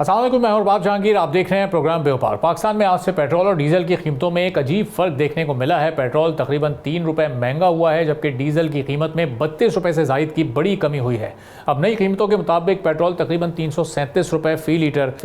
अस्सलाम वालेकुम, मैं और जहांगीर, आप देख रहे हैं प्रोग्राम व्यापार। पाकिस्तान में आज से पेट्रोल और डीजल की कीमतों में एक अजीब फ़र्क देखने को मिला है। पेट्रोल तकरीबन 3 रुपये महंगा हुआ है, जबकि डीजल की कीमत में 32 रुपये से ज़ायद की बड़ी कमी हुई है। अब नई कीमतों के मुताबिक पेट्रोल तकरीबन 337 रुपये फ़ी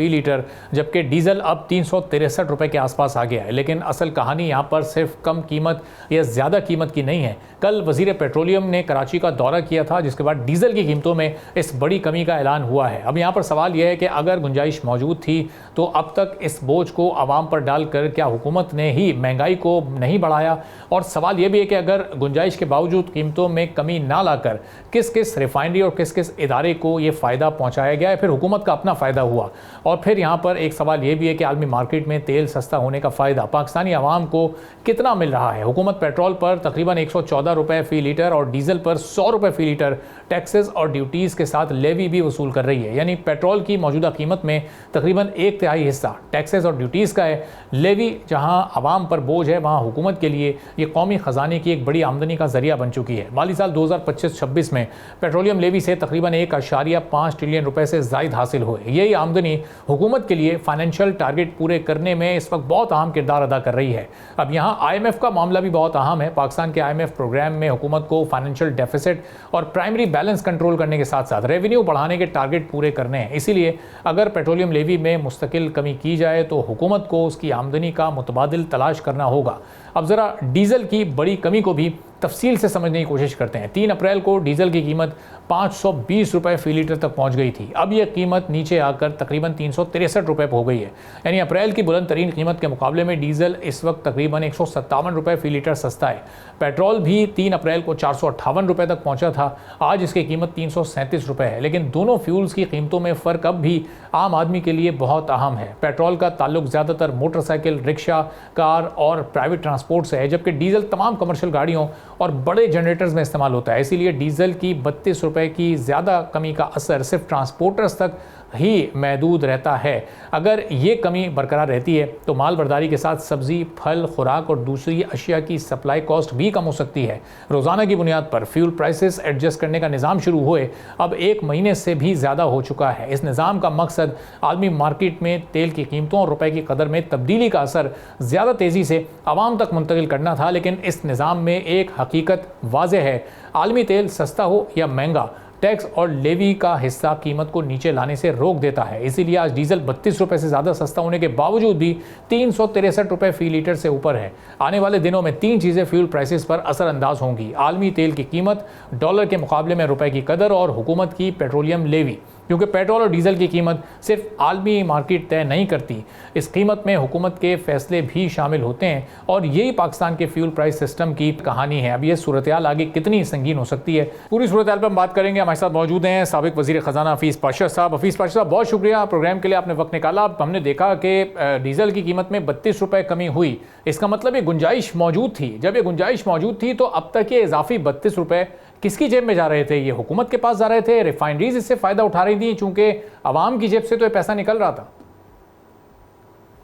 लीटर, जबकि डीजल अब 363 रुपये के आसपास आ गया है। लेकिन असल कहानी यहाँ पर सिर्फ कम कीमत या ज़्यादा कीमत की नहीं है। कल वज़ीर पेट्रोलियम ने कराची का दौरा किया था, जिसके बाद डीजल की कीमतों में इस बड़ी कमी का ऐलान हुआ है। अब यहाँ पर सवाल यह है कि अगर गुंजाइश मौजूद थी तो अब तक इस बोझ को आवाम पर डालकर क्या हुकूमत ने ही महंगाई को नहीं बढ़ाया? और सवाल यह भी है कि अगर गुंजाइश के बावजूद कीमतों में कमी ना लाकर किस किस रिफाइनरी और किस किस इदारे को ये फ़ायदा पहुँचाया गया है, फिर हुकूमत का अपना फ़ायदा हुआ। और फिर यहाँ पर एक सवाल यह भी है कि आलमी मार्केट में तेल सस्ता होने का फ़ायदा पाकिस्तानी आवाम को कितना मिल रहा है? हुकूमत पेट्रोल पर तकरीबन 114 रुपये फ़ी लीटर और डीजल पर 100 रुपये फ़ी लीटर टैक्सेस और ड्यूटीज़ के साथ लेवी भी वसूल कर रही है। यानी पेट्रोल की मौजूदा कीमत में तकरीबन 1/3 हिस्सा टैक्सेस और ड्यूटीज़ का है। लेवी जहां आवाम पर बोझ है, वहां हुकूमत के लिए ये कौमी ख़जाने की एक बड़ी आमदनी का जरिया बन चुकी है। माली साल 2025-26 में पेट्रोलियम लेवी से तकरीबन 1.5 ट्रिलियन रुपए से ज़ायद हासिल हुए। यही आमदनी हुकूमत के लिए फाइनेंशियल टारगेट पूरे करने में इस वक्त बहुत अहम किरदार अदा कर रही है। अब यहाँ IMF का मामला भी बहुत अहम है। पाकिस्तान के IMF प्रोग्राम में हुकूमत को फाइनेंशियल डेफिसिट और प्राइमरी बैलेंस कंट्रोल करने के साथ साथ रेवेन्यू बढ़ाने के टारगेट पूरे करने हैं। इसीलिए अगर पेट्रोलियम लेवी में मुस्तकिल कमी की जाए तो हुकूमत को उसकी आमदनी का मुतबादिल तलाश करना होगा। अब ज़रा डीजल की बड़ी कमी को भी तफसील से समझने की कोशिश करते हैं। 3 अप्रैल को डीजल की कीमत 520 रुपये फ़ी लीटर तक पहुंच गई थी। अब यह कीमत नीचे आकर तकरीबन 363 रुपये हो गई है। यानी अप्रैल की बुलंद तरीन कीमत के मुकाबले में डीजल इस वक्त तकरीबन 157 रुपये फ़ी लीटर सस्ता है। पेट्रोल भी 3 अप्रैल को 458 रुपये तक पहुंचा था, आज इसकी कीमत 337 रुपये है। लेकिन दोनों फ्यूल्स की कीमतों में फ़र्क अब भी आम आदमी के लिए बहुत अहम है। पेट्रोल का ताल्लुक ज़्यादातर मोटरसाइकिल, रिक्शा, कार और प्राइवेट ट्रांसपोर्ट से है, जबकि डीजल तमाम कमर्शियल गाड़ियों और बड़े जनरेटर्स में इस्तेमाल होता है। इसीलिए डीजल की 32 रुपये की ज़्यादा कमी का असर सिर्फ ट्रांसपोर्टर्स तक ही महदूद रहता है। अगर ये कमी बरकरार रहती है तो माल बर्दारी के साथ सब्ज़ी, फल, खुराक और दूसरी अशिया की सप्लाई कॉस्ट भी कम हो सकती है। रोज़ाना की बुनियाद पर फ्यूल प्राइसेस एडजस्ट करने का निज़ाम शुरू हुए अब 1 महीने से भी ज़्यादा हो चुका है। इस निज़ाम का मकसद आलमी मार्केट में तेल की कीमतों और रुपए की कदर में तब्दीली का असर ज़्यादा तेज़ी से आवाम तक मुंतकिल करना था। लेकिन इस निज़ाम में एक हकीकत वाज़ेह है, आलमी तेल सस्ता हो या महंगा, टैक्स और लेवी का हिस्सा कीमत को नीचे लाने से रोक देता है। इसीलिए आज डीजल 32 रुपये से ज़्यादा सस्ता होने के बावजूद भी 363 रुपये फ़ी लीटर से ऊपर है। आने वाले दिनों में 3 चीज़ें फ्यूल प्राइसेस पर असरअंदाज होंगी: आलमी तेल की कीमत, डॉलर के मुकाबले में रुपए की कदर और हुकूमत की पेट्रोलियम लेवी। क्योंकि पेट्रोल और डीजल की कीमत सिर्फ आलमी मार्केट तय नहीं करती, इस कीमत में हुकूमत के फैसले भी शामिल होते हैं और यही पाकिस्तान के फ्यूल प्राइस सिस्टम की कहानी है। अब ये सूरत हाल आगे कितनी संगीन हो सकती है, पूरी सूरत हाल पर हम बात करेंगे। हमारे साथ मौजूद हैं साबिक वज़ीर ख़जाना हफीज़ पाशा साहब। हफीज़ पाशा साहब, बहुत शुक्रिया प्रोग्राम के लिए, आपने वक्त निकाला। अब हमने देखा कि डीजल की कीमत में 32 रुपये कमी हुई, इसका मतलब ये गुंजाइश मौजूद थी। जब ये गुंजाइश मौजूद थी तो अब तक ये इजाफी 32 रुपये किसकी जेब में जा रहे थे? ये हुकूमत के पास जा रहे थे, रिफाइनरीज इससे फ़ायदा उठा रही थी, चूँकि आवाम की जेब से तो ये पैसा निकल रहा था।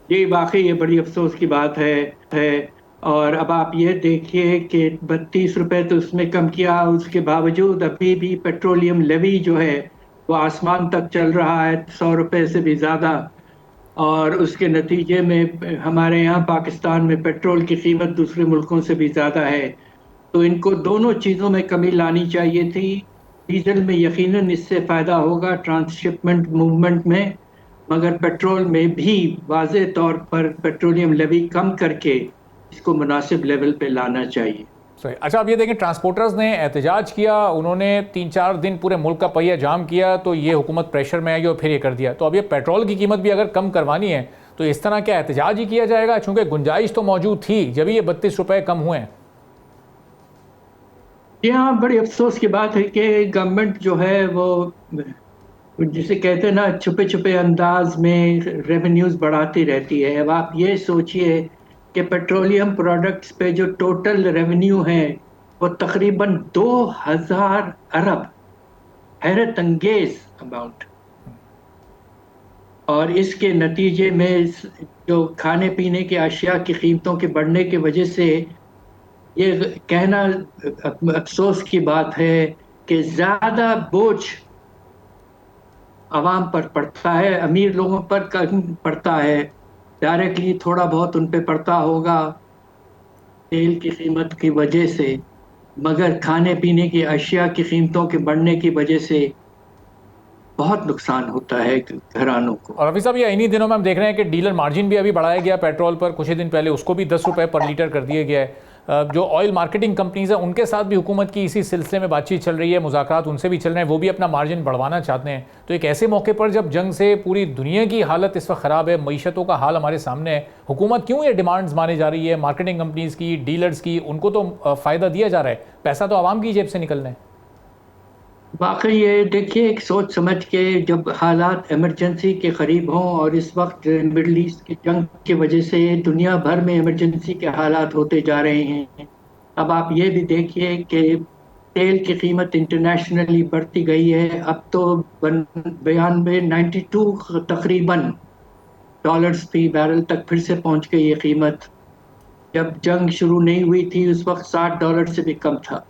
ये वाकई ये बड़ी अफसोस की बात है। और अब आप ये देखिए कि 32 रुपए तो उसमें कम किया, उसके बावजूद अभी भी पेट्रोलियम लेवी जो है वो आसमान तक चल रहा है, 100 रुपए से भी ज़्यादा। और उसके नतीजे में हमारे यहाँ पाकिस्तान में पेट्रोल की कीमत दूसरे मुल्कों से भी ज़्यादा है। तो इनको दोनों चीज़ों में कमी लानी चाहिए थी। डीजल में यकीनन इससे फ़ायदा होगा ट्रांसशिपमेंट मूवमेंट में, मगर पेट्रोल में भी वाज़े तौर पर पेट्रोलियम लेवी कम करके इसको मुनासिब लेवल पे लाना चाहिए। अच्छा, अब ये देखें, ट्रांसपोर्टर्स ने एहतजाज किया, उन्होंने 3-4 दिन पूरे मुल्क का पहिया जाम किया, तो ये हुकूमत प्रेशर में आई और फिर ये कर दिया। तो अब ये पेट्रोल की कीमत भी अगर कम करवानी है तो इस तरह क्या एहतजाज ही किया जाएगा? चूँकि गुंजाइश तो मौजूद थी जब ये 32 रुपये कम हुए हैं। यहाँ बड़ी अफसोस की बात है कि गवर्नमेंट जो है वो जिसे कहते हैं ना, छुपे छुपे अंदाज में रेवेन्यूज बढ़ाती रहती है। अब आप ये सोचिए कि पेट्रोलियम प्रोडक्ट्स पे जो टोटल रेवेन्यू है वो तकरीबन 2000 अरब, हैरत अंगेज अमाउंट। और इसके नतीजे में जो खाने पीने की अशिया की कीमतों के बढ़ने की वजह से ये कहना अफसोस की बात है कि ज़्यादा बोझ आवाम पर पड़ता है, अमीर लोगों पर कम पड़ता है। डायरेक्टली थोड़ा बहुत उन पे पड़ता होगा तेल की कीमत की वजह से, मगर खाने पीने की अशिया की कीमतों के बढ़ने की वजह से बहुत नुकसान होता है घरानों को। और अभी साहब ये इन्हीं दिनों में हम देख रहे हैं कि डीलर मार्जिन भी अभी बढ़ाया गया पेट्रोल पर, कुछ ही दिन पहले उसको भी 10 रुपये पर लीटर कर दिया गया है। जो ऑयल मार्केटिंग कंपनीज हैं उनके साथ भी हुकूमत की इसी सिलसिले में बातचीत चल रही है, मुज़ाकरात उनसे भी चल रहे हैं, वो भी अपना मार्जिन बढ़वाना चाहते हैं। तो एक ऐसे मौके पर जब जंग से पूरी दुनिया की हालत इस वक्त ख़राब है, मईशतों का हाल हमारे सामने है, हुकूमत क्यों ये डिमांड्स मानी जा रही है मार्केटिंग कंपनीज़ की, डीलर्स की? उनको तो फ़ायदा दिया जा रहा है, पैसा तो आवाम की जेब से निकलना है। वाकई ये देखिए, एक सोच समझ के जब हालात इमरजेंसी के करीब हों, और इस वक्त मिडल ईस्ट की जंग की वजह से दुनिया भर में इमरजेंसी के हालात होते जा रहे हैं। अब आप ये भी देखिए कि तेल की कीमत इंटरनेशनली बढ़ती गई है। अब तो 92 92 तकरीबन डॉलर्स फी बैरल तक फिर से पहुंच गई है कीमत। जब जंग शुरू नहीं हुई थी उस वक्त $60 से भी कम था।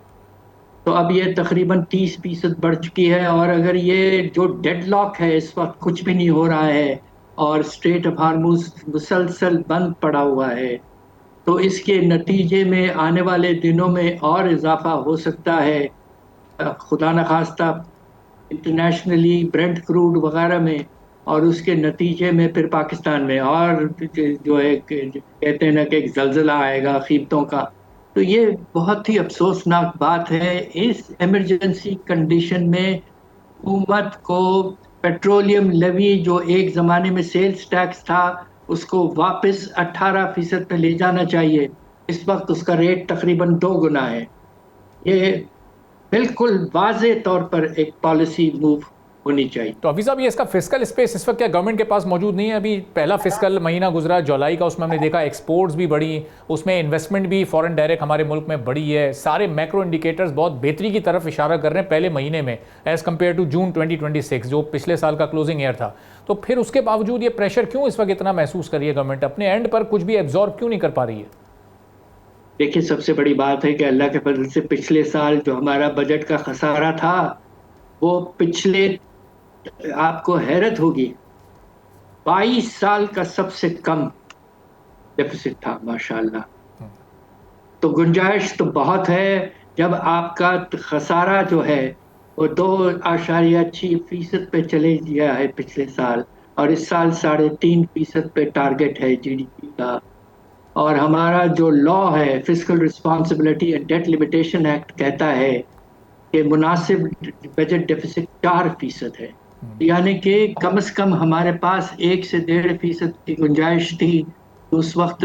तो अब ये तकरीबन 30% बढ़ चुकी है। और अगर ये जो डेडलॉक है, इस वक्त कुछ भी नहीं हो रहा है और स्ट्रेट ऑफ हार्मुज मुसलसल बंद पड़ा हुआ है, तो इसके नतीजे में आने वाले दिनों में और इजाफा हो सकता है, खुदा न खास्ता, इंटरनेशनली ब्रेंट क्रूड वगैरह में। और उसके नतीजे में फिर पाकिस्तान में और जो है कहते हैं ना कि एक जलजला आएगा कीमतों का। तो ये बहुत ही अफसोसनाक बात है। इस इमरजेंसी कंडीशन में हुकूमत को पेट्रोलियम लेवी, जो एक ज़माने में सेल्स टैक्स था, उसको वापस 18% पे ले जाना चाहिए। इस वक्त उसका रेट तकरीबन 2 गुना है। ये बिल्कुल वाज़े तौर पर एक पॉलिसी मूव होनी चाहिए। तो अभी साहब ये इसका फिस्कल स्पेस इस वक्त क्या गवर्नमेंट के पास मौजूद नहीं है? अभी पहला फिस्कल महीना गुजरा जुलाई का, उसमें हमने देखा एक्सपोर्ट्स भी बढ़ी, उसमें इन्वेस्टमेंट भी फॉरेन डायरेक्ट हमारे मुल्क में बढ़ी है, सारे मैक्रो इंडिकेटर्स बहुत बेहतरी की तरफ इशारा कर रहे हैं पहले महीने में एज़ कम्पेयर टू जून 2026 जो पिछले साल का क्लोजिंग ईयर था। तो फिर उसके बावजूद ये प्रेशर क्यों इस वक्त इतना महसूस कर रही है गवर्नमेंट? अपने एंड पर कुछ भी एब्जॉर्ब क्यों नहीं कर पा रही है? देखिए, सबसे बड़ी बात है कि अल्लाह के फजल से पिछले साल जो हमारा बजट का खसारा था, वो पिछले, आपको हैरत होगी, 22 साल का सबसे कम डेफिसिट था माशाल्लाह। तो गुंजाइश तो बहुत है। जब आपका खसारा जो है वो 2.6% पे चले गया है पिछले साल, और इस साल 3.5% पे टारगेट है जीडीपी का। और हमारा जो लॉ है, fiscal responsibility and debt limitation act, कहता है कि मुनासिब बजट डेफिसिट 4% है। यानी कि कम से कम हमारे पास 1 से 1.5% की गुंजाइश थी। उस वक्त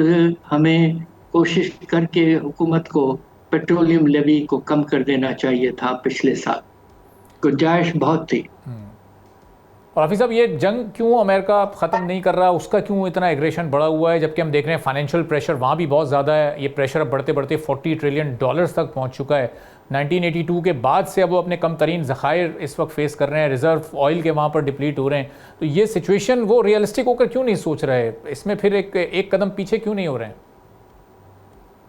हमें कोशिश करके हुकूमत को पेट्रोलियम लेवी को कम कर देना चाहिए था। पिछले साल गुंजाइश बहुत थी। और हाफिज़ साहब ये जंग क्यों अमेरिका ख़त्म नहीं कर रहा, उसका क्यों इतना एग्रेशन बढ़ा हुआ है? जबकि हम देख रहे हैं फाइनेंशियल प्रेशर वहाँ भी बहुत ज़्यादा है। ये प्रेशर अब बढ़ते बढ़ते $40 ट्रिलियन तक पहुँच चुका है। 1982 के बाद से अब वो अपने कम तरीन ज़खायर इस वक्त फेस कर रहे हैं, रिजर्व ऑयल के वहाँ पर डिप्लीट हो रहे हैं। तो ये सिचुएशन वो रियलिस्टिक होकर क्यों नहीं सोच रहे? इसमें फिर एक कदम पीछे क्यों नहीं हो रहे हैं?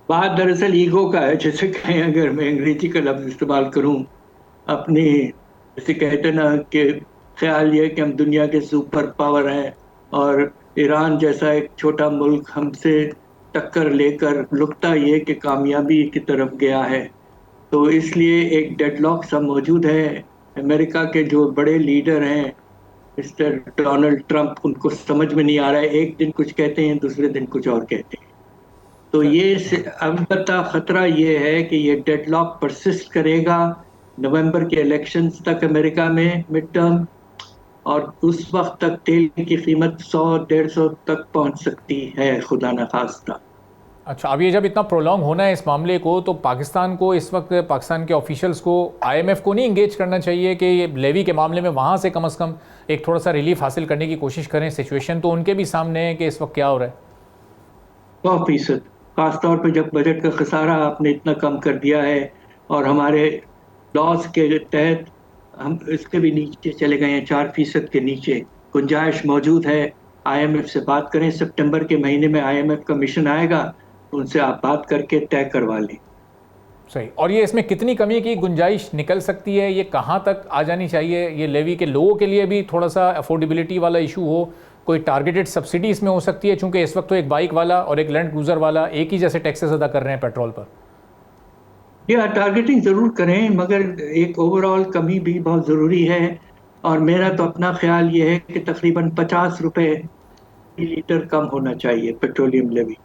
बात दरअसल ईगो का है। जैसे कहें, अगर मैं अंग्रेजी का लफ्ज इस्तेमाल करूं, अपनी, जैसे कहते ना कि ख्याल ये कि हम दुनिया के सुपर पावर हैं और ईरान जैसा एक छोटा मुल्क हमसे टक्कर लेकर लुकता ये कि कामयाबी की तरफ गया है। तो इसलिए एक डेडलॉक सा मौजूद है। अमेरिका के जो बड़े लीडर हैं, मिस्टर डोनाल्ड ट्रंप, उनको समझ में नहीं आ रहा है। एक दिन कुछ कहते हैं, दूसरे दिन कुछ और कहते हैं। तो ये अलबत्ता खतरा ये है कि ये डेडलॉक परसिस्ट करेगा नवंबर के इलेक्शंस तक अमेरिका में, मिड टर्म। और उस वक्त तक तेल की कीमत 100-150 तक पहुंच सकती है, खुदा न खास्ता। अच्छा, अब ये जब इतना प्रोलॉन्ग होना है इस मामले को, तो पाकिस्तान को इस वक्त, पाकिस्तान के ऑफिशियल्स को IMF को नहीं इंगेज करना चाहिए कि ये लेवी के मामले में वहाँ से कम एक थोड़ा सा रिलीफ हासिल करने की कोशिश करें? सिचुएशन तो उनके भी सामने है कि इस वक्त क्या हो रहा है। 100%, खासतौर पे जब बजट का खसारा आपने इतना कम कर दिया है और हमारे लॉस के तहत हम इसके भी नीचे चले गए हैं, 4% के नीचे गुंजाइश मौजूद है। IMF से बात करें, सितंबर के महीने में IMF का मिशन आएगा, तो उनसे आप बात करके तय करवा लें। सही। और ये इसमें कितनी कमी की गुंजाइश निकल सकती है, ये कहाँ तक आ जानी चाहिए? ये लेवी के लोगों के लिए भी थोड़ा सा अफोर्डेबिलिटी वाला इशू हो, कोई टारगेटेड सब्सिडी इसमें हो सकती है, चूंकि इस वक्त तो एक बाइक वाला और एक लैंड क्रूजर वाला एक ही जैसे टैक्सेस अदा कर रहे हैं पेट्रोल पर। या टारगेटिंग जरूर करें, मगर एक ओवरऑल कमी भी बहुत जरूरी है। और मेरा तो अपना ख्याल ये है कि तकरीबन 50 रुपए लीटर कम होना चाहिए पेट्रोलियम लेवी।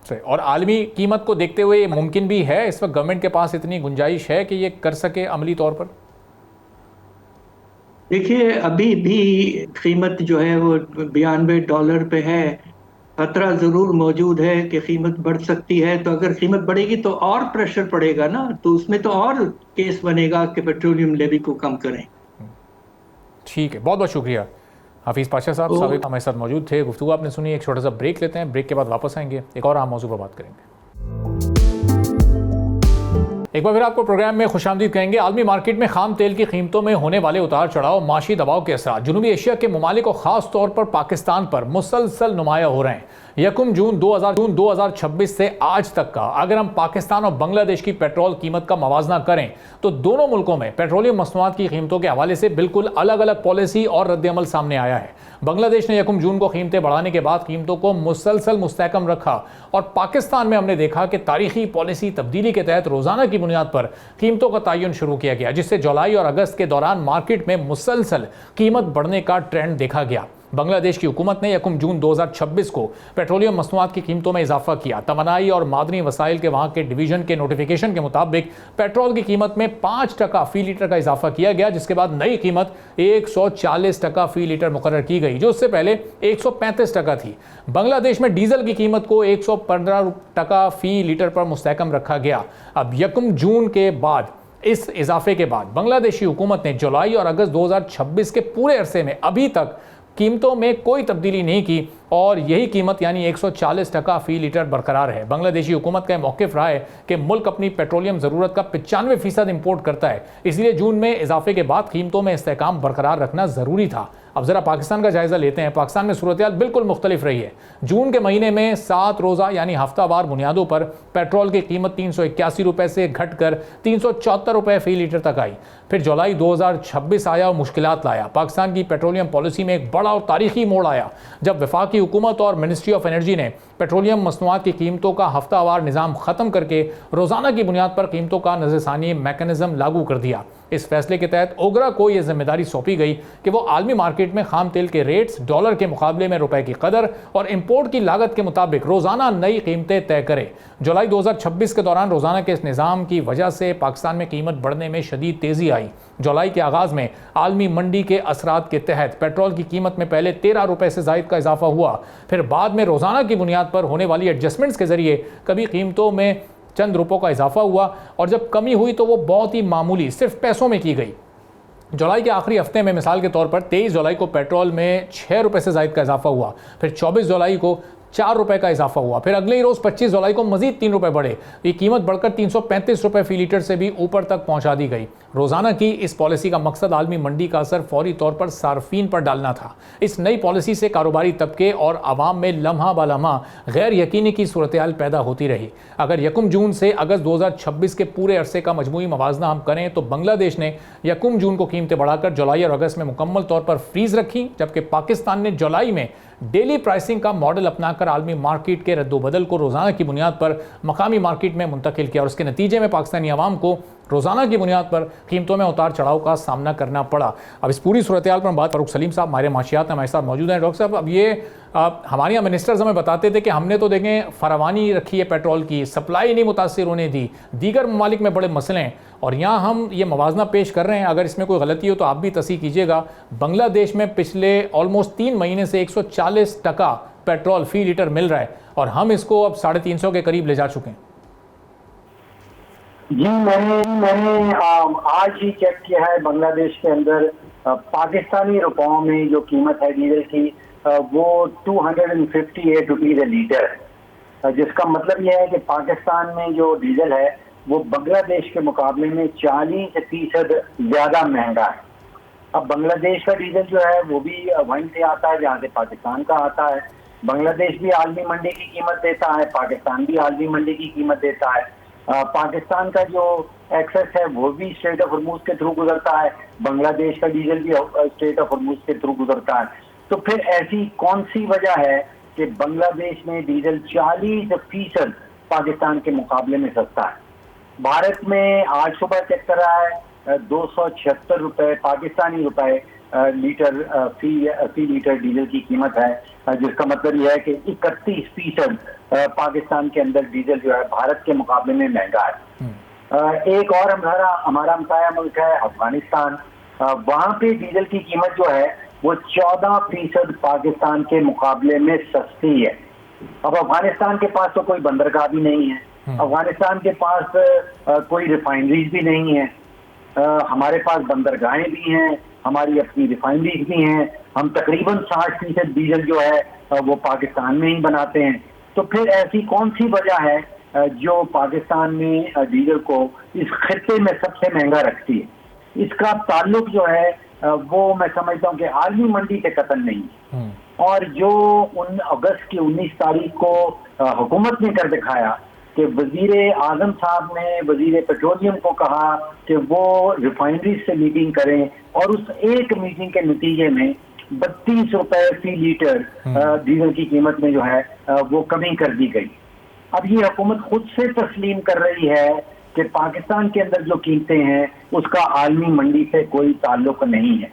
सही। और आलमी कीमत को देखते हुए ये मुमकिन भी है, इस वक्त गवर्नमेंट के पास इतनी गुंजाइश है कि ये कर सके अमली तौर पर? देखिए, अभी भी कीमत जो है वो $92 पे है। खतरा जरूर मौजूद है कि कीमत बढ़ सकती है। तो अगर कीमत बढ़ेगी तो और प्रेशर पड़ेगा ना, तो उसमें तो और केस बनेगा कि पेट्रोलियम लेवी को कम करें। ठीक है, बहुत बहुत शुक्रिया हाफिज़ पाशा साहब, साबिक हमारे साथ मौजूद थे। गुफ्तगू आपने सुनी। एक छोटा सा ब्रेक लेते हैं, ब्रेक के बाद वापस आएंगे, एक और अहम मौजू पर बात करेंगे। एक बार फिर आपको प्रोग्राम में खुशामदीद कहेंगे। आलमी मार्केट में खाम तेल की कीमतों में होने वाले उतार चढ़ाव, माशी दबाव के असर जनूबी एशिया के ममालिक और ख़ास तौर पर पाकिस्तान पर मुसलसल नुमाया हो रहे हैं। यकम जून 2026 से आज तक का अगर हम पाकिस्तान और बांग्लादेश की पेट्रोल कीमत का मवाजना करें तो दोनों मुल्कों में पेट्रोलियम मसनूआत की कीमतों के हवाले से बिल्कुल अलग अलग पॉलिसी और रद्द-ए-अमल सामने आया है। बांग्लादेश ने यकम जून को कीमतें बढ़ाने के बाद कीमतों को मुसलसल मुस्तहकम रखा, और पाकिस्तान में हमने देखा कि तारीखी पॉलिसी तब्दीली के तहत रोजाना की बुनियाद पर कीमतों का तयन शुरू किया गया, जिससे जुलाई और अगस्त के दौरान मार्केट में मुसलसल कीमत बढ़ने का ट्रेंड देखा गया। बांग्लादेश की हुकूमत ने यकम जून 2026 को पेट्रोलियम मसनूआत की कीमतों में इजाफा किया। तवानाई और मादनी वसाइल के वहां के डिवीजन के नोटिफिकेशन के मुताबिक पेट्रोल की कीमत में 5% फी लीटर का इजाफा किया गया, जिसके बाद नई कीमत 140% फी लीटर मुकर्रर की गई, जो उससे पहले 135% थी। बांग्लादेश में डीजल की कीमत को 115% फी लीटर पर मुस्तहकम रखा गया। अब यकम जून के बाद इस इजाफे के बाद बांग्लादेशी हुकूमत ने जुलाई और अगस्त 2026 के पूरे अरसे में अभी तक कीमतों में कोई तब्दीली नहीं की, और यही कीमत यानी 140% फी लीटर बरकरार है। बांग्लादेशी हुकूमत का मौक़िफ़ रहा है कि मुल्क अपनी पेट्रोलियम ज़रूरत का 95% इंपोर्ट करता है, इसलिए जून में इजाफे के बाद कीमतों में इस्तेहकाम बरकरार रखना ज़रूरी था। अब ज़रा पाकिस्तान का जायज़ा लेते हैं। पाकिस्तान में सूरत-ए-हाल बिल्कुल मुख्तलिफ रही है। जून के महीने में 7 रोज़ा यानी हफ्तावार बुनियादों पर पेट्रोल की कीमत 381 रुपये से घटकर 374 रुपये फ़ी लीटर तक आई। फिर जुलाई 2026 आया और मुश्किलात लाया। पाकिस्तान की पेट्रोलियम पॉलिसी में एक बड़ा और तारीखी मोड़ आया, जब वफाकी हुकूमत और मिनिस्ट्री ऑफ एनर्जी ने पेट्रोलियम मसनूआत की कीमतों का हफ्तावार निज़ाम ख़त्म करके रोज़ाना की बुनियाद पर कीमतों का नज़रसानी मैकेनिज़्म लागू कर दिया। इस फैसले के तहत ओगरा को यह जिम्मेदारी सौंपी गई कि वो आलमी मार्केट में खाम तेल के रेट्स, डॉलर के मुकाबले में रुपए की कदर और इंपोर्ट की लागत के मुताबिक रोज़ाना नई कीमतें तय करे। जुलाई 2026 के दौरान रोज़ाना के इस निज़ाम की वजह से पाकिस्तान में कीमत बढ़ने में शदीद तेज़ी आई। जुलाई के आगाज़ में आलमी मंडी के असरात के तहत पेट्रोल की कीमत में पहले 13 रुपये से ज़ायद का इजाफा हुआ, फिर बाद में रोज़ाना की बुनियाद पर होने वाली एडजस्टमेंट्स के जरिए कभी कीमतों में चंद रुपयों का इजाफा हुआ, और जब कमी हुई तो वो बहुत ही मामूली, सिर्फ पैसों में की गई। जुलाई के आखिरी हफ्ते में मिसाल के तौर पर 23 जुलाई को पेट्रोल में 6 रुपये से ज़ायद का इजाफा हुआ, फिर 24 जुलाई को 4 रुपये का इजाफा हुआ, फिर अगले ही रोज़ 25 जुलाई को मजीद 3 रुपये बढ़े। ये कीमत बढ़कर 335 रुपये फी लीटर से भी ऊपर तक पहुंचा दी गई। रोज़ाना की इस पॉलिसी का मकसद आलमी मंडी का असर फौरी तौर पर सार्फिन पर डालना था। इस नई पॉलिसी से कारोबारी तबके और आवाम में लम्हा ब लम्हा गैर यकीनी की सूरत हाल पैदा होती रही। अगर यकम जून से अगस्त 2026 के पूरे अरसे का मजमूई मवाजना हम करें तो बांग्लादेश ने यकम जून को कीमतें बढ़ाकर जुलाई और अगस्त में मुकम्मल तौर पर फ्रीज रखी, जबकि पाकिस्तान ने जुलाई में डेली प्राइसिंग का मॉडल अपनाकर आलमी मार्केट के रद्दोबदल को रोज़ाना की बुनियाद पर मकामी मार्केट में मुंतकिल किया, और इसके नतीजे में पाकिस्तानी अवाम को रोज़ाना की बुनियाद पर कीमतों में उतार चढ़ाव का सामना करना पड़ा। अब इस पूरी सूरत हाल पर हम बात, फ़ारूक सलीम साहब हमारे माशियात में हमारे साथ मौजूद हैं। डॉक्टर साहब, अब ये हमारे यहाँ मिनिस्टर्स हमें बताते थे कि हमने तो देखें फरावानी रखी है पेट्रोल की, सप्लाई नहीं मुतासिर होने दी, दीगर ममालिक में बड़े मसले हैं, और यहाँ हम ये मवाजना पेश कर रहे हैं। अगर इसमें कोई गलती हो तो आप भी तस्दीक कीजिएगा। बांग्लादेश में पिछले ऑलमोस्ट 3 महीने से 140% पेट्रोल फी लीटर मिल रहा है, और हम इसको अब 350 के करीब ले जा चुके हैं। जी, मैंने आज ही चेक किया है। बांग्लादेश के अंदर पाकिस्तानी रुपयों में जो कीमत है डीजल की वो 258 रुपीज़ लीटर है, जिसका मतलब यह है कि पाकिस्तान में जो डीजल है वो बांग्लादेश के मुकाबले में 40% ज़्यादा महंगा है। अब बांग्लादेश का डीजल जो है वो भी वहीं से आता है जहाँ से पाकिस्तान का आता है। बांग्लादेश भी आलमी मंडी की कीमत देता है, पाकिस्तान भी आलमी मंडी की कीमत देता है। पाकिस्तान का जो एक्सेस है वो भी स्ट्रेट ऑफ हॉर्मूज के थ्रू गुजरता है, बांग्लादेश का डीजल भी स्ट्रेट ऑफ हॉर्मूज के थ्रू गुजरता है। तो फिर ऐसी कौन सी वजह है कि बांग्लादेश में डीजल 40% पाकिस्तान के मुकाबले में सस्ता है? भारत में आज सुबह चेक कर रहा है 276 रुपए पाकिस्तानी रुपए लीटर फी लीटर डीजल की कीमत है, जिसका मतलब यह है कि 31% पाकिस्तान के अंदर डीजल जो है भारत के मुकाबले में महंगा है। एक और हमारा हमसाया मुल्क है अफगानिस्तान, वहां पे डीजल की कीमत जो है वो 14% पाकिस्तान के मुकाबले में सस्ती है। अब अफगानिस्तान के पास तो कोई बंदरगाह भी नहीं है, अफगानिस्तान के पास कोई रिफाइनरीज भी नहीं है, हमारे पास बंदरगाहें भी हैं, हमारी अपनी रिफाइनरीज भी हैं, हम तकरीबन 60% डीजल जो है वो पाकिस्तान में ही बनाते हैं। तो फिर ऐसी कौन सी वजह है जो पाकिस्तान में डीजल को इस खित्ते में सबसे महंगा रखती है? इसका ताल्लुक जो है वो मैं समझता हूँ कि आलमी मंडी से कतन नहीं, और जो अगस्त की 19 तारीख को हुकूमत ने कर दिखाया कि वजीर आजम साहब ने वजीर पेट्रोलियम को कहा कि वो रिफाइनरी से मीटिंग करें, और उस एक मीटिंग के नतीजे में 32 रुपए फी लीटर डीजल की कीमत में जो है वो कमी कर दी गई। अब ये हुकूमत खुद से तस्लीम कर रही है कि पाकिस्तान के अंदर जो कीमतें हैं उसका आलमी मंडी से कोई ताल्लुक नहीं है।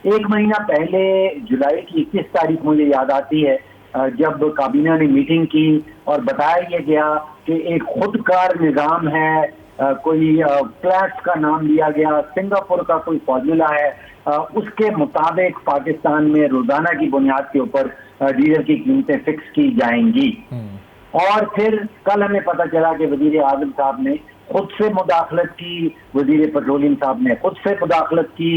एक महीना पहले जुलाई की 21 तारीख मुझे याद आती है जब काबीना ने मीटिंग की और बताया यह गया कि एक खुदकार निज़ाम है, कोई प्लैट्स का नाम लिया गया, सिंगापुर का कोई फॉर्मूला है, उसके मुताबिक पाकिस्तान में रोजाना की बुनियाद के ऊपर डीजल की कीमतें फिक्स की जाएंगी। और फिर कल हमें पता चला कि वजीर आजम साहब ने खुद से मुदाखलत की, वजीर पेट्रोलियम साहब ने खुद से मुदाखलत की।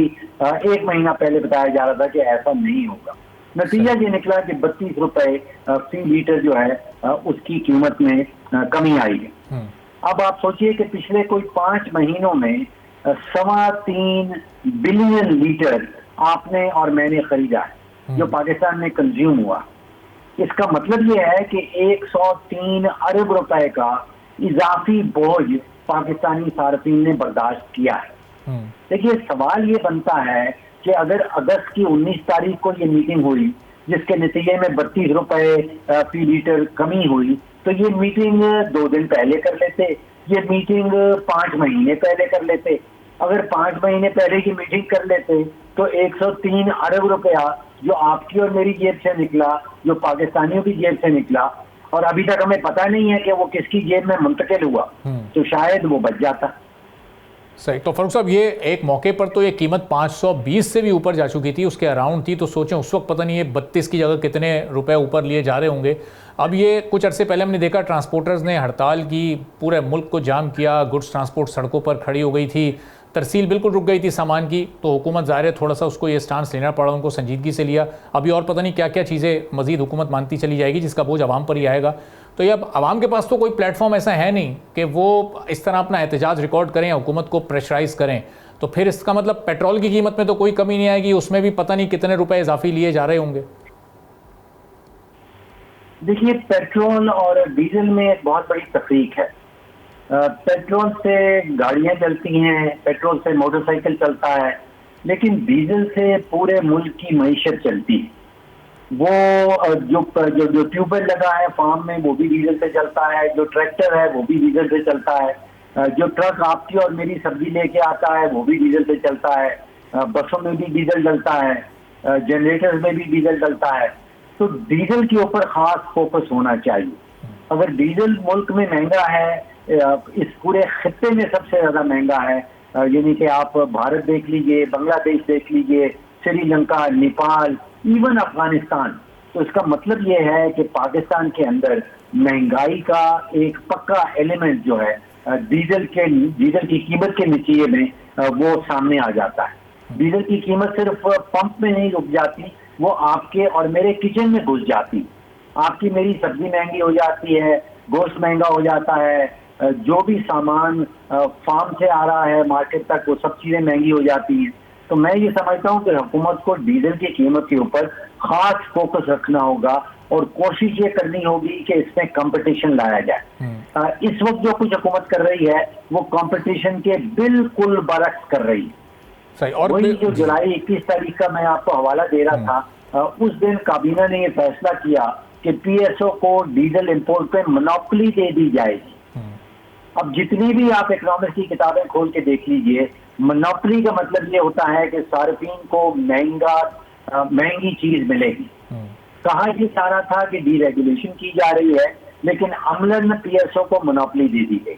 एक महीना पहले बताया जा रहा था कि ऐसा नहीं होगा। नतीजा ये निकला कि 32 रुपए फी लीटर जो है उसकी कीमत में कमी आई है। अब आप सोचिए कि पिछले कोई 5 महीनों में 3.25 बिलियन लीटर आपने और मैंने खरीदा है जो पाकिस्तान में कंज्यूम हुआ। इसका मतलब यह है कि 103 अरब रुपए का इजाफी बोझ पाकिस्तानी सार्फिन ने बर्दाश्त किया है। देखिए सवाल ये बनता है कि अगर अगस्त की 19 तारीख को ये मीटिंग हुई जिसके नतीजे में 32 रुपए फी लीटर कमी हुई, तो ये मीटिंग 2 दिन पहले कर लेते, ये मीटिंग 5 महीने पहले कर लेते। अगर 5 महीने पहले की मीटिंग कर लेते तो 103 अरब रुपया जो आपकी और मेरी जेब से निकला, जो पाकिस्तानियों की जेब से निकला, और अभी तक हमें पता नहीं है कि वो किसकी जेब में मुंतकिल हुआ, तो शायद वो बच जाता। सही। तो फारूक साहब, ये एक मौके पर तो ये कीमत 520 से भी ऊपर जा चुकी थी, उसके अराउंड थी, तो सोचें उस वक्त पता नहीं ये 32 की जगह कितने रुपए ऊपर लिए जा रहे होंगे। अब ये कुछ अरसे पहले हमने देखा ट्रांसपोर्टर्स ने हड़ताल की, पूरे मुल्क को जाम किया, गुड्स ट्रांसपोर्ट सड़कों पर खड़ी हो गई थी, तरसील बिल्कुल रुक गई थी सामान की। तो हुकूमत ज़ाहिर है थोड़ा सा उसको ये स्टांस लेना पड़ा, उनको संजीदगी से लिया। अभी और पता नहीं क्या क्या चीज़ें मज़ीद हुकूमत मानती चली जाएगी जिसका बोझ आवाम पर ही आएगा। तो ये अब आवाम के पास तो कोई प्लेटफॉर्म ऐसा है नहीं कि वो इस तरह अपना एहतजाज रिकॉर्ड करें या हुकूमत को प्रेशराइज़ करें। तो फिर इसका मतलब पेट्रोल की कीमत में तो कोई कमी नहीं आएगी, उसमें भी पता नहीं कितने रुपए इजाफी लिए जा रहे होंगे। देखिए पेट्रोल और डीजल में एक बहुत बड़ी तफरीक है। पेट्रोल से गाड़ियां चलती हैं, पेट्रोल से मोटरसाइकिल चलता है, लेकिन डीजल से पूरे मुल्क की मईशत चलती है। वो जो ट्यूबवेल लगा है फार्म में वो भी डीजल से चलता है, जो ट्रैक्टर है वो भी डीजल से चलता है, जो ट्रक आपकी और मेरी सब्जी लेके आता है वो भी डीजल से चलता है, बसों में भी डीजल डलता है, जनरेटर्स में भी डीजल डलता है। तो डीजल के ऊपर खास फोकस होना चाहिए। अगर डीजल मुल्क में महंगा है, इस पूरे खित्ते में सबसे ज्यादा महंगा है, यानी कि आप भारत देख लीजिए, बांग्लादेश देख लीजिए, श्रीलंका, नेपाल, इवन अफगानिस्तान, तो इसका मतलब ये है कि पाकिस्तान के अंदर महंगाई का एक पक्का एलिमेंट जो है डीजल की कीमत के नतीजे में वो सामने आ जाता है। डीजल की कीमत सिर्फ पंप में नहीं रुक जाती, वो आपके और मेरे किचन में घुस जाती। आपकी मेरी सब्जी महंगी हो जाती है, गोश्त महंगा हो जाता है, जो भी सामान फार्म से आ रहा है मार्केट तक वो सब चीजें महंगी हो जाती हैं। तो तो मैं ये समझता हूँ कि हुकूमत को डीजल की कीमत के ऊपर खास फोकस रखना होगा और कोशिश ये करनी होगी कि इसमें कंपटीशन लाया जाए। इस वक्त जो कुछ हुकूमत कर रही है वो कंपटीशन के बिल्कुल बरक्स कर रही है। सही। और वही जो जुलाई 21 तारीख का मैं आपको हवाला दे रहा था, उस दिन काबीना ने ये फैसला किया कि पीएसओ को डीजल इंपोर्ट पे मोनोपोली दे दी जाएगी। अब जितनी भी आप इकोनॉमिक्स की किताबें खोल के देख लीजिए, मोनोपोली का मतलब ये होता है कि सार्फिन को महंगी चीज मिलेगी। कहा ये सारा था कि डीरेगुलेशन की जा रही है, लेकिन अमलन पीएसओ को मोनोपोली दे दी गई।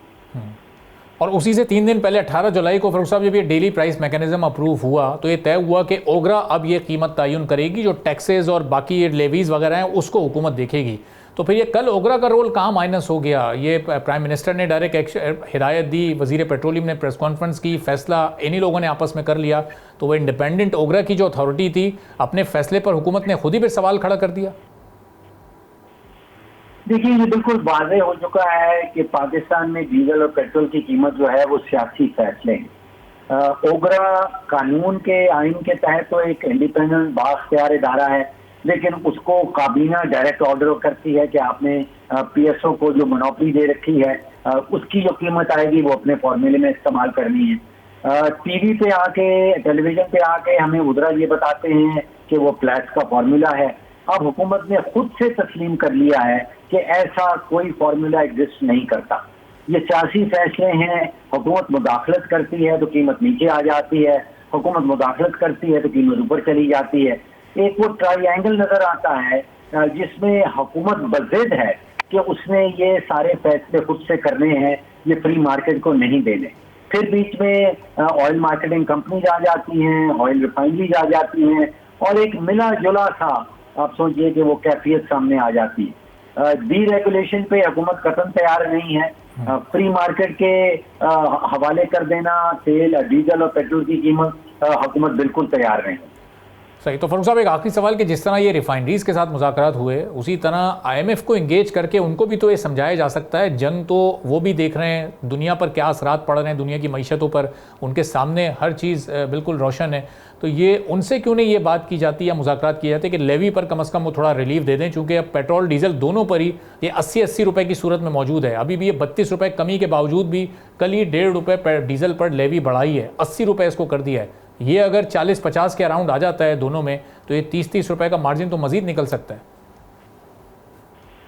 और उसी से 3 दिन पहले 18 जुलाई को फारूक साहब जब ये डेली प्राइस मैकेनिज्म अप्रूव हुआ तो ये तय हुआ कि ओगरा अब ये कीमत तयन करेगी, जो टैक्सेस और बाकी ये लेवीज वगैरह हैं उसको हुकूमत देखेगी। तो फिर ये कल ओगरा का रोल कहाँ माइनस हो गया? ये प्राइम मिनिस्टर ने डायरेक्ट हिदायत दी, वजीर पेट्रोलियम ने प्रेस कॉन्फ्रेंस की, फैसला इन्हीं लोगों ने आपस में कर लिया, तो वो इंडिपेंडेंट ओगरा की जो अथॉरिटी थी अपने फैसले पर हुकूमत ने खुद ही फिर सवाल खड़ा कर दिया। देखिए, ये बिल्कुल वाज़ेह हो चुका है कि पाकिस्तान में डीजल और पेट्रोल की कीमत जो है वो सियासी फैसले हैं। ओगरा कानून के आइन के तहत तो एक इंडिपेंडेंट बाख्तियार इदारा है, लेकिन उसको काबीना डायरेक्ट ऑर्डर करती है कि आपने पीएसओ को जो मोनोपोली दे रखी है उसकी जो कीमत आएगी वो अपने फॉर्मूले में इस्तेमाल करनी है। टीवी पे आके, टेलीविजन पे आके हमें उधरा ये बताते हैं कि वो प्लैट्स का फॉर्मूला है। अब हुकूमत ने खुद से तस्लीम कर लिया है कि ऐसा कोई फॉर्मूला एग्जिस्ट नहीं करता। ये सियासी फैसले हैं। हुकूमत मुदाखलत करती है तो कीमत नीचे आ जाती है, हुकूमत मुदाखलत करती है तो कीमत ऊपर चली जाती है। एक वो ट्रायंगल नजर आता है जिसमें हुकूमत बज़िद है कि उसने ये सारे फैसले खुद से करने हैं, ये फ्री मार्केट को नहीं देने। फिर बीच में ऑयल मार्केटिंग कंपनीज आ जाती हैं, ऑयल रिफाइनरीज आ जाती हैं, और एक मिला जुला सा आप सोचिए कि वो कैफियत सामने आ जाती है। डीरेगुलेशन पे हुकूमत कतई तैयार नहीं है। फ्री मार्केट के हवाले कर देना तेल, डीजल और पेट्रोल की कीमत हुकूमत बिल्कुल तैयार नहीं। सही। तो फारूक साहब एक आखिरी सवाल कि जिस तरह ये रिफाइनरीज के साथ मुज़ाकरात हुए, उसी तरह आईएमएफ को इंगेज करके उनको भी तो ये समझाया जा सकता है, जंग तो वो भी देख रहे हैं, दुनिया पर क्या असरात पड़ रहे हैं, दुनिया की मईशतों पर, उनके सामने हर चीज़ बिल्कुल रोशन है। तो ये उनसे क्यों नहीं ये बात की जाती या मुज़ाकरात किए जाते कि लेवी पर कम अज़ कम वो थोड़ा रिलीफ दे दें, चूँकि अब पेट्रोल डीजल दोनों पर ही ये 80-80 रुपये की सूरत में मौजूद है। अभी भी ये 32 रुपये कमी के बावजूद भी कल ही 1.5 रुपये डीजल पर लेवी बढ़ाई है, 80 रुपये इसको कर दिया है। ये अगर 40-50 के अराउंड आ जाता है दोनों में, तो ये 30-30 रुपए का मार्जिन तो मजीद निकल सकता है।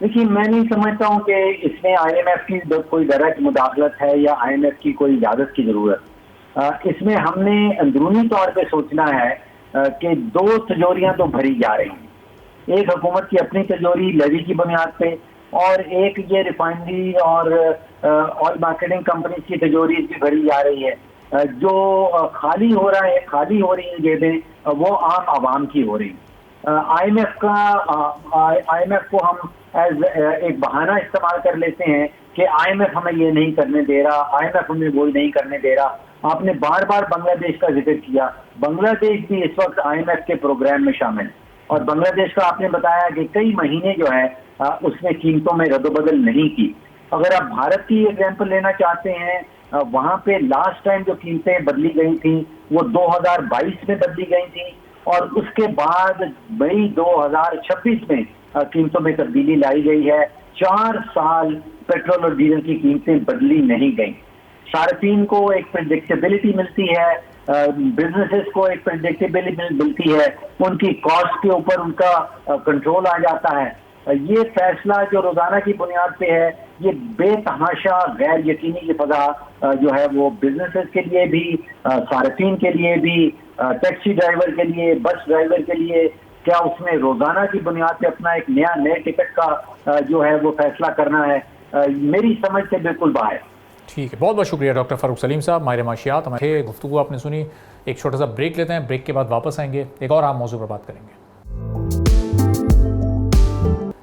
देखिए, मैं नहीं समझता हूँ कि इसमें आईएमएफ की कोई डायरेक्ट मुदाखलत है या आईएमएफ की कोई इजाजत की जरूरत। इसमें हमने अंदरूनी तौर पे सोचना है कि 2 तिजोरियां तो भरी जा रही हैं। एक हुकूमत की अपनी तिजोरी लेवी की बुनियाद पे, और एक ये रिफाइनरी और ऑयल मार्केटिंग कंपनी की तिजोरी भी भरी जा रही है। जो खाली हो रही है जेबें, वो आम आवाम की हो रही है। आईएमएफ को हम एज एक बहाना इस्तेमाल कर लेते हैं कि आईएमएफ हमें ये नहीं करने दे रहा, आईएमएफ हमें वो नहीं करने दे रहा। आपने बार बार बांग्लादेश का जिक्र किया, बांग्लादेश भी इस वक्त आईएमएफ के प्रोग्राम में शामिल है, और बांग्लादेश का आपने बताया कि कई महीने जो है उसने कीमतों में रद्दोबदल नहीं की। अगर आप भारत की एग्जाम्पल लेना चाहते हैं, वहां पे लास्ट टाइम जो कीमतें बदली गई थी वो 2022 में बदली गई थी, और उसके बाद मई 2026 में कीमतों में तब्दीली लाई गई है। 4 साल पेट्रोल और डीजल की कीमतें बदली नहीं गई। सार्फिन को एक प्रेडिक्टेबिलिटी मिलती है, बिजनेसेस को एक प्रेडिक्टेबिलिटी मिलती है, उनकी कॉस्ट के ऊपर उनका कंट्रोल आ जाता है। ये फैसला जो रोजाना की बुनियाद पे है, ये बेतहाशा गैर यकीनी फजा जो है वो बिजनेसेस के लिए भी, सार्फिन के लिए भी, टैक्सी ड्राइवर के लिए, बस ड्राइवर के लिए, क्या उसमें रोजाना की बुनियाद पे अपना एक नए टिकट का जो है वो फैसला करना है, मेरी समझ से बिल्कुल बाहर। ठीक है, बहुत बहुत शुक्रिया डॉक्टर फारूक सलीम साहब, माहिर माशियात। हमारे गुफ्तगू आपने सुनी। एक छोटा सा ब्रेक लेते हैं, ब्रेक के बाद वापस आएंगे, एक और आम मौजू पर बात करेंगे।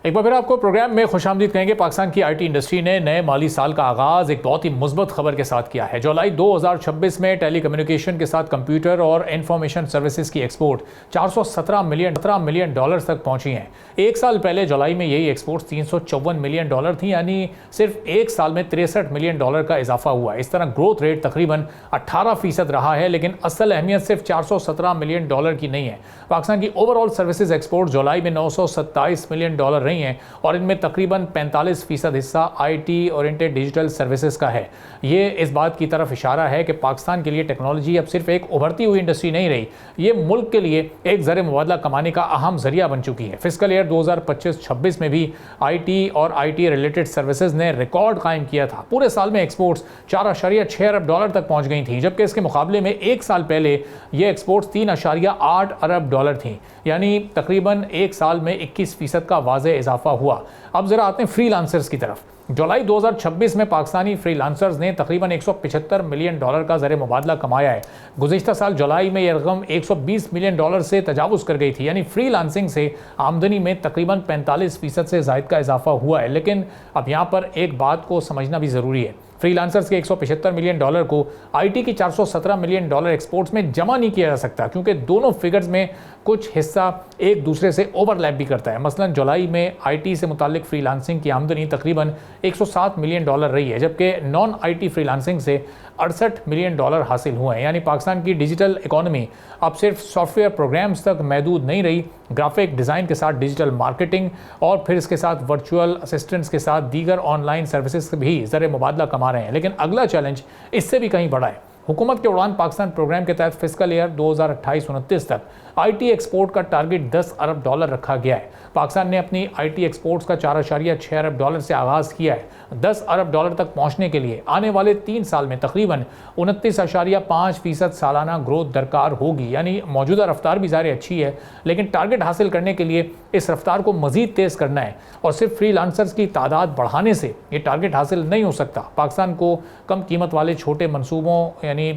एक बार फिर आपको प्रोग्राम में खुशामदीद कहेंगे। पाकिस्तान की आईटी इंडस्ट्री ने नए माली साल का आगाज़ एक बहुत ही मुस्बत खबर के साथ किया है। जुलाई 2026 में टेलीकम्युनिकेशन के साथ कंप्यूटर और इंफॉर्मेशन सर्विसेज की एक्सपोर्ट 417 मिलियन डॉलर तक पहुंची हैं। एक साल पहले जुलाई में यही एक्सपोर्ट 354 मिलियन डॉलर थी, यानी सिर्फ एक साल में 63 मिलियन डॉलर का इजाफा हुआ। इस तरह ग्रोथ रेट तकरीबन 18% रहा है, लेकिन असल अहमियत सिर्फ 417 मिलियन डॉलर की नहीं है। पाकिस्तान की ओवरऑल सर्विसेज एक्सपोर्ट जुलाई में 927 मिलियन डॉलर रही हैं और इनमें तकरीबन 45% हिस्सा आईटी ओरिएंटेड डिजिटल सर्विसेज का है। ये इस बात की तरफ इशारा है कि पाकिस्तान के लिए टेक्नोलॉजी अब सिर्फ एक उभरती हुई इंडस्ट्री नहीं रही, ये मुल्क के लिए एक ज़र मुबादला कमाने का अहम जरिया बन चुकी है। फिस्कल ईयर 2025-26 में भी आईटी और आईटी रिलेटेड सर्विसेज ने रिकॉर्ड कायम किया था। पूरे साल में एक्सपोर्ट्स 4.6 अरब डॉलर तक पहुंच गई थी, जबकि इसके मुकाबले में एक साल पहले ये एक्सपोर्ट्स 3.8 अरब डॉलर थी, यानी तकरीबन एक साल में 21% का वाज़े इजाफा हुआ। अब ज़रा आते हैं फ्रीलांसर्स की तरफ। जुलाई 2026 में पाकिस्तानी फ्रीलांसर्स ने तकरीबन 175 मिलियन डॉलर का ज़र मुबादला कमाया है। गुज़िश्ता साल जुलाई में यह रकम 120 मिलियन डॉलर से तजावुज़ कर गई थी, यानी फ्रीलांसिंग से आमदनी में तकरीबन 45% से ज़ायद का इजाफा हुआ है। लेकिन अब यहाँ पर एक बात को समझना भी ज़रूरी है। फ्रीलांसर्स के 175 मिलियन डॉलर को आईटी की 417 मिलियन डॉलर एक्सपोर्ट्स में जमा नहीं किया जा सकता, क्योंकि दोनों फिगर्स में कुछ हिस्सा एक दूसरे से ओवरलैप भी करता है। मसलन जुलाई में आईटी से मुतालिक फ्रीलांसिंग की आमदनी तकरीबन 107 मिलियन डॉलर रही है, जबकि नॉन आईटी फ्रीलांसिंग से 68 मिलियन डॉलर हासिल हुए हैं। यानी पाकिस्तान की डिजिटल इकोनॉमी अब सिर्फ सॉफ्टवेयर प्रोग्राम्स तक महदूद नहीं रही, ग्राफिक डिज़ाइन के साथ डिजिटल मार्केटिंग और फिर इसके साथ वर्चुअल असिस्टेंट्स के साथ दीगर ऑनलाइन सर्विसेज भी ज़र मुबादला कमा रहे हैं। लेकिन अगला चैलेंज इससे भी कहीं बड़ा है। हुकूमत के उड़ान पाकिस्तान प्रोग्राम के तहत फिस्कल ईयर 2028-29 तक आईटी एक्सपोर्ट का टारगेट 10 अरब डॉलर रखा गया है। पाकिस्तान ने अपनी आईटी एक्सपोर्ट्स का 4.6 अरब डॉलर से आगाज़ किया है। 10 अरब डॉलर तक पहुंचने के लिए आने वाले 3 साल में तकरीबन 29.5% सालाना ग्रोथ दरकार होगी। यानी मौजूदा रफ्तार भी ज़ाहिर अच्छी है, लेकिन टारगेट हासिल करने के लिए इस रफ्तार को मज़ीद तेज़ करना है और सिर्फ फ्रीलांसर्स की तादाद बढ़ाने से ये टारगेट हासिल नहीं हो सकता। पाकिस्तान को कम कीमत वाले छोटे मनसूबों यानी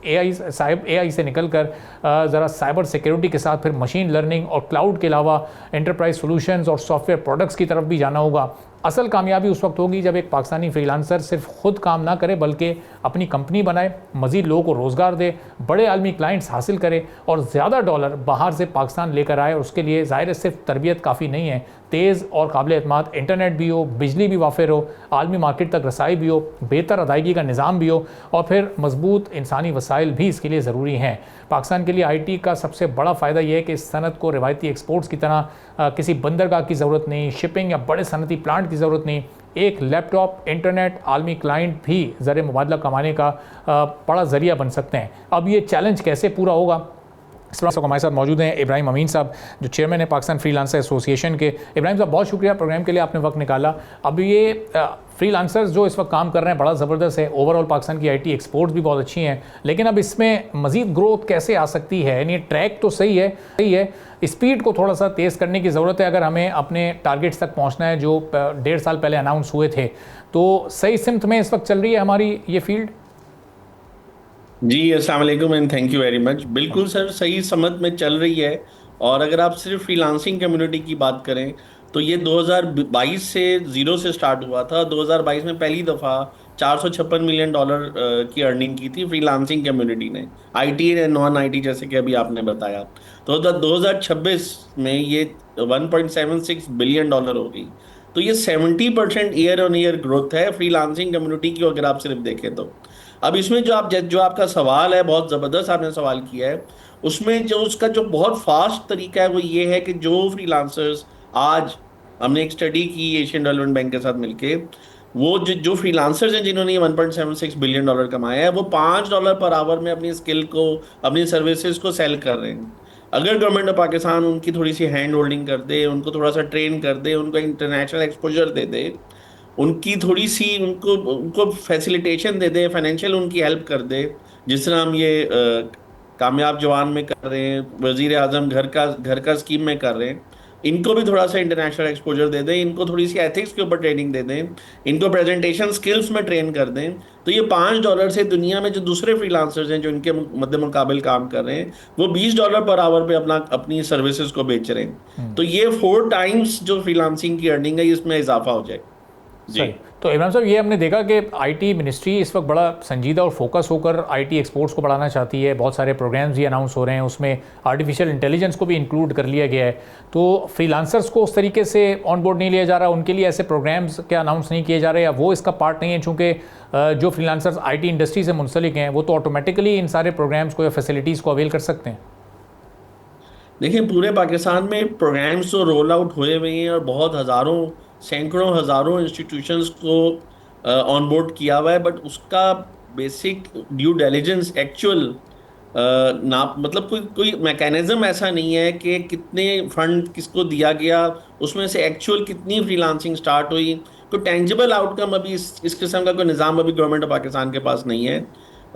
एआई से निकल कर ज़रा साइबर सिक्योरिटी के साथ फिर मशीन लर्निंग और क्लाउड के अलावा एंटरप्राइज सॉल्यूशंस और सॉफ्टवेयर प्रोडक्ट्स की तरफ भी जाना होगा। असल कामयाबी उस वक्त होगी जब एक पाकिस्तानी फ्रीलांसर सिर्फ खुद काम ना करे बल्कि अपनी कंपनी बनाए, मज़ीद लोगों को रोज़गार दे, बड़े आलमी क्लाइंट्स हासिल करे और ज़्यादा डॉलर बाहर से पाकिस्तान लेकर आए। और उसके लिए ज़ाहिर सिर्फ तरबियत काफ़ी नहीं है, तेज़ और काबिल एतमाद इंटरनेट भी हो, बिजली भी वाफिर हो, आलमी मार्केट तक रसाई भी हो, बेहतर अदायगी का निज़ाम भी हो और फिर मजबूत इंसानी वसाइल भी इसके लिए ज़रूरी हैं। पाकिस्तान के लिए आईटी का सबसे बड़ा फ़ायदा यह है कि इस सनत को रिवायती एक्सपोर्ट्स की तरह किसी बंदरगाह की ज़रूरत नहीं, शिपिंग या बड़े सनती प्लांट की ज़रूरत नहीं। एक लैपटॉप, इंटरनेट, आलमी क्लाइंट भी ज़र मुबादला कमाने का बड़ा ज़रिया बन सकते हैं। अब ये चैलेंज कैसे पूरा होगा, इस पर हमारे साथ मौजूद हैं इब्राहिम अमीन साहब, जो चेयरमैन है पाकिस्तान फ्रीलांसर एसोसिएशन के। इब्राहिम साहब, बहुत शुक्रिया प्रोग्राम के लिए, आपने वक्त निकाला। अब ये फ्रीलांसर्स जो इस वक्त काम कर रहे हैं बड़ा ज़बरदस्त है। ओवरऑल पाकिस्तान की आईटी एक्सपोर्ट्स भी बहुत अच्छी हैं, लेकिन अब इसमें मज़ीद ग्रोथ कैसे आ सकती है? यानी ट्रैक तो सही है, स्पीड को थोड़ा सा तेज़ करने की ज़रूरत है अगर हमें अपने टारगेट्स तक पहुँचना है जो 1.5 साल पहले अनाउंस हुए थे। तो सही सिमत में इस वक्त चल रही है हमारी ये फील्ड? जी, अस्सलाम वालेकुम and thank you very much. बिल्कुल सर, सही समत में चल रही है। और अगर आप सिर्फ फ्रीलांसिंग कम्युनिटी की बात करें तो ये 2022 से ज़ीरो से स्टार्ट हुआ था। 2022 में पहली दफ़ा 456 मिलियन डॉलर की अर्निंग की थी फ्रीलांसिंग कम्युनिटी ने, आईटी एंड नॉन आईटी, जैसे कि अभी आपने बताया। तो 2026 में ये 1.76 बिलियन डॉलर हो गई। तो ये 70% ईयर ऑन ईयर ग्रोथ है फ्रीलांसिंग कम्युनिटी की, अगर आप सिर्फ देखें तो। अब इसमें जो आपका सवाल है, बहुत ज़बरदस्त आपने सवाल किया है। उसमें जो उसका जो बहुत फास्ट तरीका है वो ये है कि जो फ्रीलांसर्स, आज हमने एक स्टडी की एशियन डेवलपमेंट बैंक के साथ मिलके, वो जो फ्रीलांसर्स हैं जिन्होंने 1.76 बिलियन डॉलर कमाया है, वो $5 पर आवर में अपनी स्किल को, अपनी सर्विसेज को सेल कर रहे हैं। अगर गवर्नमेंट ऑफ पाकिस्तान उनकी थोड़ी सी हैंड होल्डिंग कर दे, उनको थोड़ा सा ट्रेन कर दे, उनको इंटरनेशनल एक्सपोजर दे दे, उनकी थोड़ी सी उनको फैसिलिटेशन दे दे, फाइनेंशियल उनकी हेल्प कर दे, जिस तरह हम ये कामयाब जवान में कर रहे हैं, वजीर आजम घर का स्कीम में कर रहे हैं, इनको भी थोड़ा सा इंटरनेशनल एक्सपोजर दे दें, इनको थोड़ी सी एथिक्स के ऊपर ट्रेनिंग दे दें, इनको प्रेजेंटेशन स्किल्स में ट्रेन कर दें, तो ये $5 से दुनिया में जो दूसरे फ्रीलांसर्स हैं जो इनके मध्य मुकाबिल काम कर रहे हैं, वो $20 पर आवर पे अपनी सर्विसेज को बेच रहे हैं। तो ये 4 टाइम्स जो फ्रीलांसिंग की अर्निंग है इसमें इजाफा हो जाए। सही। तो इमरान साहब, ये हमने देखा कि आईटी मिनिस्ट्री इस वक्त बड़ा संजीदा और फोकस होकर आईटी एक्सपोर्ट्स को बढ़ाना चाहती है। बहुत सारे प्रोग्राम्स भी अनाउंस हो रहे हैं, उसमें आर्टिफिशियल इंटेलिजेंस को भी इंक्लूड कर लिया गया है। तो फ्रीलांसर्स को उस तरीके से ऑन बोर्ड नहीं लिया जा रहा, उनके लिए ऐसे प्रोग्राम्स क्या अनाउंस नहीं किए जा रहे, या वो इसका पार्ट नहीं है? चूँकि जो फ्रीलांसर्स आईटी इंडस्ट्री से मुंसलिक हैं वो तो ऑटोमेटिकली इन सारे प्रोग्राम्स को या फैसिलिटीज़ को अवेल कर सकते हैं। देखिए, पूरे पाकिस्तान में प्रोग्राम्स तो रोल आउट हुए हुए हैं और बहुत हज़ारों सैकड़ों हज़ारों इंस्टीट्यूशंस को ऑन बोर्ड किया हुआ है, बट उसका बेसिक ड्यू डिलिजेंस एक्चुअल ना, मतलब कोई मैकेनिज्म ऐसा नहीं है कि कितने फंड किसको दिया गया, उसमें से एक्चुअल कितनी फ्रीलांसिंग स्टार्ट हुई, कोई टेंजिबल आउटकम अभी इस किस्म का कोई निज़ाम अभी गवर्नमेंट ऑफ पाकिस्तान के पास नहीं है।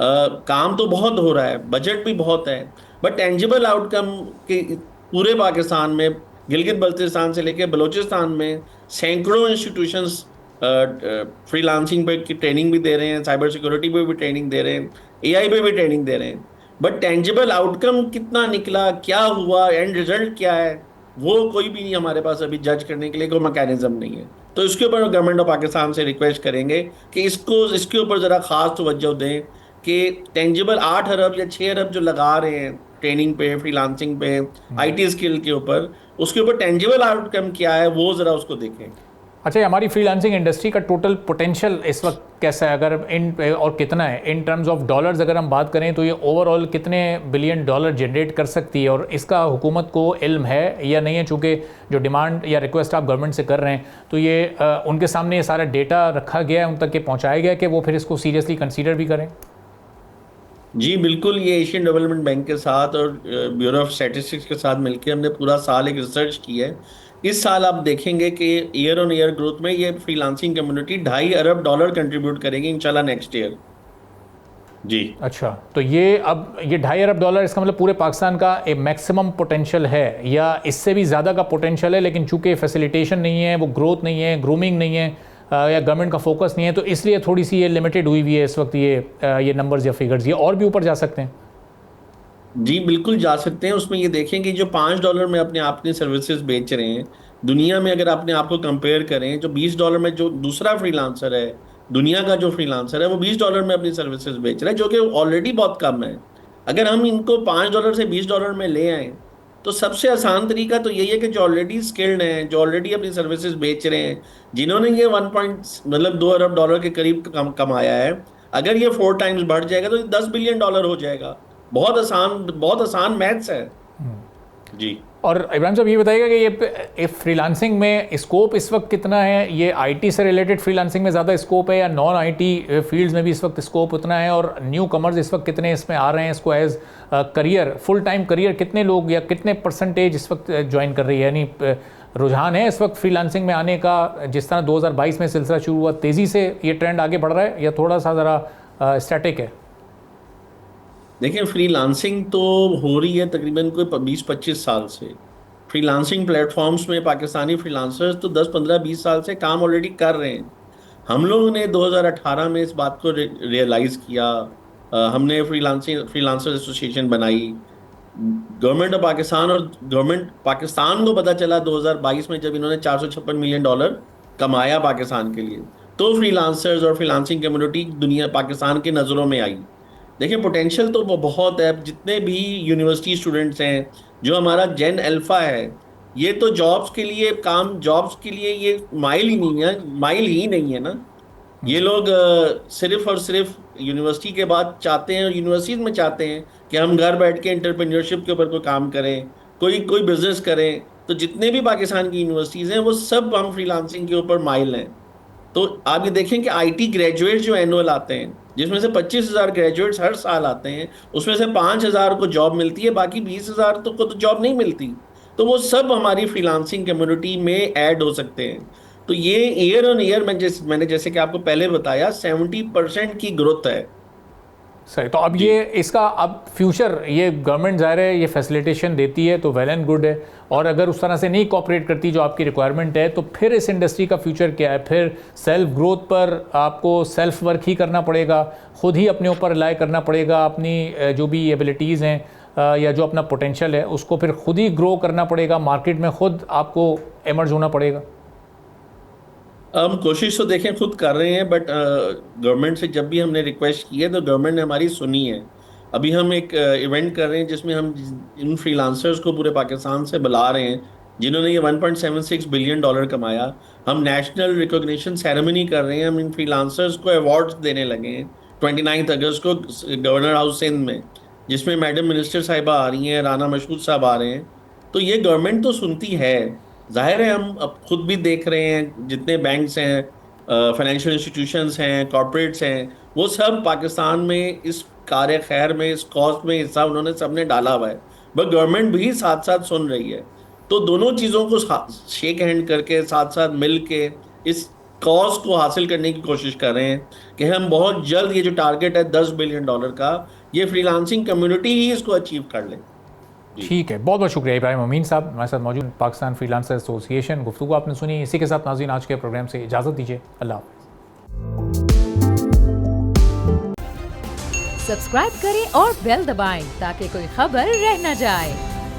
काम तो बहुत हो रहा है, बजट भी बहुत है, बट टेंजिबल आउटकम के पूरे पाकिस्तान में गिलगित बल्तिस्तान से लेकर बलूचिस्तान में सैकड़ों इंस्टीट्यूशंस फ्रीलांसिंग पे की ट्रेनिंग भी दे रहे हैं, साइबर सिक्योरिटी पे भी ट्रेनिंग दे रहे हैं, एआई पे भी ट्रेनिंग दे रहे हैं, बट टेंजिबल आउटकम कितना निकला, क्या हुआ, एंड रिजल्ट क्या है, वो कोई भी नहीं हमारे पास अभी जज करने के लिए कोई मैकेनिज्म नहीं है। तो इसके ऊपर गवर्नमेंट ऑफ पाकिस्तान से रिक्वेस्ट करेंगे कि इसके ऊपर ज़रा खास तवज्जो दें कि टेंजिबल 8 अरब या 6 अरब जो लगा रहे हैं ट्रेनिंग पे, फ्रीलांसिंग पे, आईटी स्किल के ऊपर, उसके ऊपर टेंजिबल आउटकम क्या है वो ज़रा उसको देखें। अच्छा, हमारी फ्रीलांसिंग इंडस्ट्री का टोटल पोटेंशियल इस वक्त कैसा है, अगर और कितना है इन टर्म्स ऑफ डॉलर्स अगर हम बात करें, तो ये ओवरऑल कितने बिलियन डॉलर जनरेट कर सकती है, और इसका हुकूमत को इल्म है या नहीं है? चूँकि जो डिमांड या रिक्वेस्ट आप गवर्नमेंट से कर रहे हैं, तो ये उनके सामने ये सारा डेटा रखा गया है, उन तक के पहुँचाया गया कि वो फिर इसको सीरियसली कंसीडर भी करें? जी बिल्कुल, ये एशियन डेवलपमेंट बैंक के साथ और ब्यूरो ऑफ स्टैटिस्टिक्स के साथ मिलकर हमने पूरा साल एक रिसर्च की है। इस साल आप देखेंगे कि ईयर ऑन ईयर ग्रोथ में ये फ्रीलांसिंग कम्युनिटी $2.5 अरब कंट्रीब्यूट करेगी इंशाल्लाह नेक्स्ट ईयर। जी अच्छा, तो ये अब ये $2.5 अरब, इसका मतलब पूरे पाकिस्तान का एक मैक्सिमम पोटेंशियल है, या इससे भी ज़्यादा का पोटेंशियल है, लेकिन चूंकि फैसिलिटेशन नहीं है, वो ग्रोथ नहीं है, ग्रूमिंग नहीं है, या गवर्नमेंट का फोकस नहीं है, तो इसलिए थोड़ी सी ये लिमिटेड हुई हुई है इस वक्त ये नंबर्स या फिगर्स? ये और भी ऊपर जा सकते हैं? जी बिल्कुल जा सकते हैं। उसमें ये देखें कि जो $5 में अपनी सर्विसेज बेच रहे हैं दुनिया में, अगर अपने आप को कंपेयर करें, जो $20 में जो दूसरा फ्रीलांसर है, दुनिया का जो फ्रीलांसर है, वो $20 में अपनी सर्विसेज बेच रहा है, जो कि ऑलरेडी बहुत कम है। अगर हम इनको $5 से $20 में ले आए, तो सबसे आसान तरीका तो यही है कि जो ऑलरेडी स्किल्ड हैं, जो ऑलरेडी अपनी सर्विसेज बेच रहे हैं, जिन्होंने ये 2 अरब डॉलर के करीब कमाया है, अगर ये 4 टाइम्स बढ़ जाएगा तो $10 बिलियन हो जाएगा। बहुत आसान मैथ्स है। जी। और इब्राहिम साहब, ये बताइएगा कि ये फ्रीलांसिंग में स्कोप इस वक्त कितना है? ये आईटी से रिलेटेड फ्रीलांसिंग में ज़्यादा स्कोप है, या नॉन आईटी फील्ड्स में भी इस वक्त स्कोप उतना है? और न्यू कमर्स इस वक्त कितने इसमें आ रहे हैं इसको as career, full time career? कितने लोग या कितने परसेंटेज इस वक्त ज्वाइन कर रही है? यानी रुझान है इस वक्त फ्रीलांसिंग में आने का? जिस तरह 2022 में सिलसिला शुरू हुआ, तेज़ी से ये ट्रेंड आगे बढ़ रहा है, या थोड़ा सा ज़रा स्टैटिक है? देखिए, फ्रीलांसिंग तो हो रही है तकरीबन कोई 20-25 साल से। फ्रीलांसिंग प्लेटफॉर्म्स में पाकिस्तानी फ्रीलांसर्स तो 10-15-20 साल से काम ऑलरेडी कर रहे हैं। हम लोगों ने 2018 में इस बात को रियलाइज़ किया। हमने फ्रीलांसर एसोसिएशन बनाई। गवर्नमेंट ऑफ पाकिस्तान और गवर्नमेंट पाकिस्तान को पता चला 2022 में, जब इन्होंने $456 मिलियन कमाया पाकिस्तान के लिए, तो फ्रीलांसर्स और फ्रीलांसिंग कम्युनिटी दुनिया पाकिस्तान के नज़रों में आई। देखिए, पोटेंशियल तो वो बहुत है। जितने भी यूनिवर्सिटी स्टूडेंट्स हैं, जो हमारा जेन अल्फा है, ये तो जॉब्स के लिए ये माइल ही नहीं है ना। ये लोग सिर्फ और सिर्फ यूनिवर्सिटी के बाद चाहते हैं, और यूनिवर्सिटीज में चाहते हैं कि हम घर बैठ के एंटरप्रेन्योरशिप के ऊपर कोई काम करें, कोई बिजनेस करें। तो जितने भी पाकिस्तान की यूनिवर्सिटीज़ हैं, वो सब हम फ्रीलांसिंग के ऊपर माइल हैं। तो आप ये देखें कि आईटी ग्रेजुएट जो एनुअल आते हैं, जिसमें से 25,000 ग्रेजुएट्स हर साल आते हैं, उसमें से 5,000 को जॉब मिलती है, बाकी 20,000 को तो जॉब नहीं मिलती। तो वो सब हमारी फ्रीलांसिंग कम्युनिटी में ऐड हो सकते हैं। तो ये ईयर ऑन ईयर मैंने जैसे कि आपको पहले बताया, 70% की ग्रोथ है। सही। तो अब ये इसका अब फ्यूचर, ये गवर्नमेंट ज़ाहिर है ये फैसिलिटेशन देती है तो वेल एंड गुड है, और अगर उस तरह से नहीं कोऑपरेट करती जो आपकी रिक्वायरमेंट है, तो फिर इस इंडस्ट्री का फ्यूचर क्या है? फिर सेल्फ ग्रोथ पर आपको सेल्फ वर्क ही करना पड़ेगा, खुद ही अपने ऊपर रिलाई करना पड़ेगा, अपनी जो भी एबिलिटीज़ हैं या जो अपना पोटेंशियल है उसको फिर खुद ही ग्रो करना पड़ेगा, मार्केट में खुद आपको एमर्ज होना पड़ेगा। हम कोशिश तो देखें खुद कर रहे हैं, बट गवर्नमेंट से जब भी हमने रिक्वेस्ट की है तो गवर्नमेंट ने हमारी सुनी है। अभी हम एक इवेंट कर रहे हैं जिसमें हम इन फ्रीलांसर्स को पूरे पाकिस्तान से बुला रहे हैं जिन्होंने ये 1.76 बिलियन डॉलर कमाया। हम नेशनल रिकॉग्निशन सेरेमनी कर रहे हैं, हम इन फ्रीलांसर्स को अवार्ड्स देने लगे हैं 29 अगस्त को गवर्नर हाउस सिंध में, जिसमें मैडम मिनिस्टर साहिबा आ रही हैं, राना मशहूद साहब आ रहे हैं। तो ये गवर्नमेंट तो सुनती है, जाहिर है। हम अब खुद भी देख रहे हैं जितने बैंक्स हैं, फाइनेंशियल इंस्टीट्यूशंस हैं, कॉर्पोरेट्स हैं, वो सब पाकिस्तान में इस कार्य खैर में, इस कॉज में हिस्सा उन्होंने सबने डाला हुआ है, बट गवर्नमेंट भी साथ साथ सुन रही है। तो दोनों चीज़ों को शेक हैंड करके साथ साथ मिल के इस कॉज को हासिल करने की कोशिश कर रहे हैं कि हम बहुत जल्द ये जो टारगेट है 10 बिलियन डॉलर का, ये फ्रीलांसिंग कम्युनिटी ही इसको अचीव कर ले। ठीक है, बहुत बहुत शुक्रिया इब्राहिम अमीन साहब हमारे साथ मौजूद, पाकिस्तान फ्रीलांसर एसोसिएशन। गुफ्तगू आपने सुनी। इसी के साथ नाज़रीन आज के प्रोग्राम से इजाज़त दीजिए। अल्लाह हाफ़िज़। सब्सक्राइब करें और बेल दबाएं ताकि कोई खबर रह न जाए।